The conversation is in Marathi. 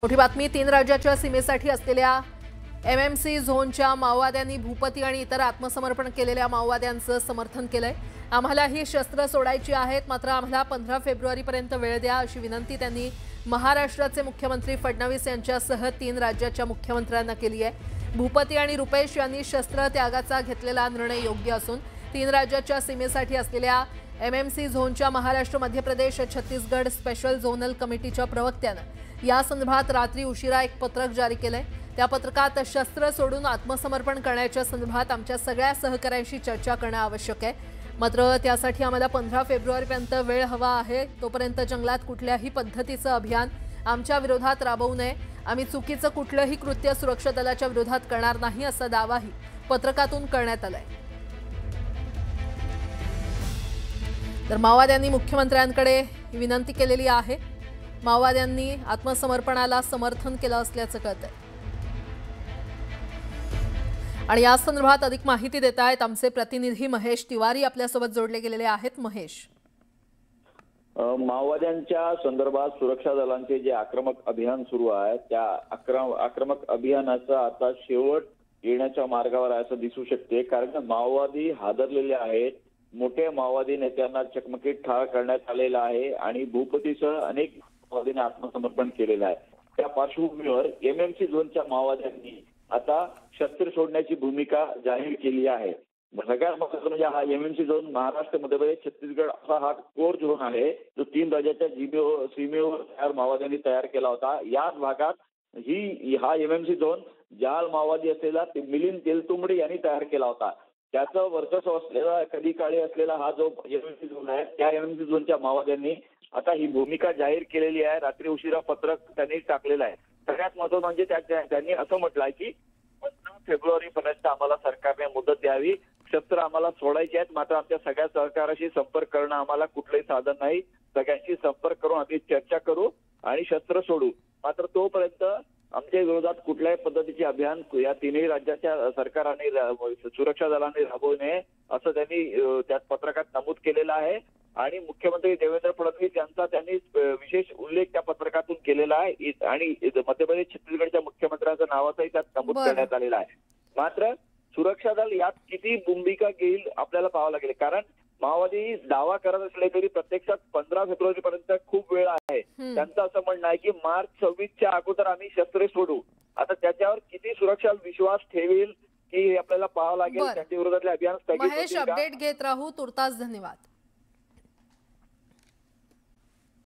मोठी बातमी। 3 राज्याच्या सीमेसाठी असलेल्या एमएमसी झोनच्या माओवाद्यांनी भूपती आणि इतर आत्मसमर्पण केलेल्या माओवाद्यांचं समर्थन केलंय। आम्हाला ही शस्त्र सोडायची आहेत, मात्र आम्हाला 15 फेब्रुवारीपर्यंत वेळ द्या अशी विनंती त्यांनी महाराष्ट्राचे मुख्यमंत्री फडणवीस यांच्यासह 3 राज्याच्या मुख्यमंत्र्यांना केली आहे। भूपती आणि रुपेश यांनी शस्त्र त्यागाचा घेतलेला निर्णय योग्य असून 3 राज्याच्या सीमेसाठी असलेल्या एमएमसी झोनच्या महाराष्ट्र, मध्य प्रदेश, छत्तीसगड स्पेशल झोनल कमिटीच्या प्रवक्त्यानं या संदर्भात रात्री उशिरा एक पत्रक जारी केलंय। त्या पत्रकात शस्त्र सोडून आत्मसमर्पण करण्याच्या संदर्भात आमच्या सगळ्या सहकाऱ्यांशी चर्चा करणं आवश्यक आहे, मात्र त्यासाठी आम्हाला 15 फेब्रुवारीपर्यंत वेळ हवा आहे। तोपर्यंत जंगलात कुठल्याही पद्धतीचं अभियान आमच्या विरोधात राबवू नये। आम्ही चुकीचं कुठलंही कृत्य सुरक्षा दलाच्या विरोधात करणार नाही असा दावाही पत्रकातून करण्यात आलाय। तर माओवाद्यांनी मुख्यमंत्र्यांकडे विनंती केलेली आहे। माओवाद्यांनी आत्मसमर्पणाला समर्थन केलं असल्याचं कळतंय आणि या संदर्भात अधिक माहिती देत आहेत आमचे प्रतिनिधी महेश तिवारी आपल्यासोबत जोडले गेलेले आहेत। महेश, माओवाद्यांच्या संदर्भात सुरक्षा दलांचे जे आक्रमक अभियान सुरू आहे त्या आक्रमक अभियानाचा आता शेवट येण्याच्या मार्गावर आहे असं दिसू शकते, कारण माओवादी हादरलेले आहेत। मोठ्या माओवादी नेत्यांना चकमकीत ठार करण्यात आलेला आहे आणि भूपतीसह अनेक माओवाद्यांनी आत्मसमर्पण केलेलं आहे। त्या पार्श्वभूमीवर एमएमसी झोनच्या माओवाद्यांनी आता शस्त्र सोडण्याची भूमिका जाहीर केली आहे। सगळ्यात महत्त्वाचं म्हणजे हा एमएमसी झोन महाराष्ट्र, मध्य प्रदेश, छत्तीसगड असा हा कोर झोन आहे जो 3 राज्याच्या सीमेवर माओवाद्यांनी तयार केला होता। याच भागात हा एमएमसी झोन जाल माओवादी असलेला मिलिंद तेलतुंबडे यांनी तयार केला होता। त्याचं वर्चस्व असलेला कधी काळी असलेला हा जो एमएमसी झोन आहे त्या एमएमसी झोनच्या माओवाद्यांनी आता ही भूमिका जाहीर केलेली आहे। रात्री उशिरा पत्रक त्यांनी टाकलेलं आहे। सगळ्यात महत्त्वाचं म्हणजे त्यांनी असं म्हटलं आहे की 15 फेब्रुवारीपर्यंत आम्हाला सरकारने मुदत द्यावी, शस्त्र आम्हाला सोडायचे आहेत, मात्र आमच्या सगळ्या सहकाराशी संपर्क करणं आम्हाला कुठलंही साधन नाही। सगळ्यांशी संपर्क करून आम्ही चर्चा करू आणि शस्त्र सोडू, मात्र तोपर्यंत आमच्या विरोधात कुठल्याही पद्धतीचे अभियान या 3ही राज्याच्या सरकारांनी सुरक्षा दलांनी राबवू नये असं त्यांनी त्या पत्रकात नमूद केलेलं आहे। आणि मुख्यमंत्री देवेंद्र फडणवीस यांचा त्यांनी विशेष उल्लेख त्या पत्रकातून केलेला आहे आणि मध्य प्रदेश, छत्तीसगडच्या मुख्यमंत्र्यांचं नावाचाही त्यात नमूद करण्यात आलेला आहे। मात्र सुरक्षा दल यात किती भूमिका घेईल आपल्याला पाहावं लागेल, कारण माओवादी दावा करत असले तरी प्रत्यक्षात 15 फेब्रुवारीपर्यंत खूप वेळ आहे। त्यांचं असं म्हणणं आहे की मार्च 26च्या अगोदर आम्ही शस्त्रे सोडू। आता त्याच्यावर किती सुरक्षा विश्वास ठेवेल की आपल्याला पाहावं लागेल। त्यांच्या विरोधातले अभियान स्थगित महेश, अपडेट घेत राहू। तुर्तास धन्यवाद।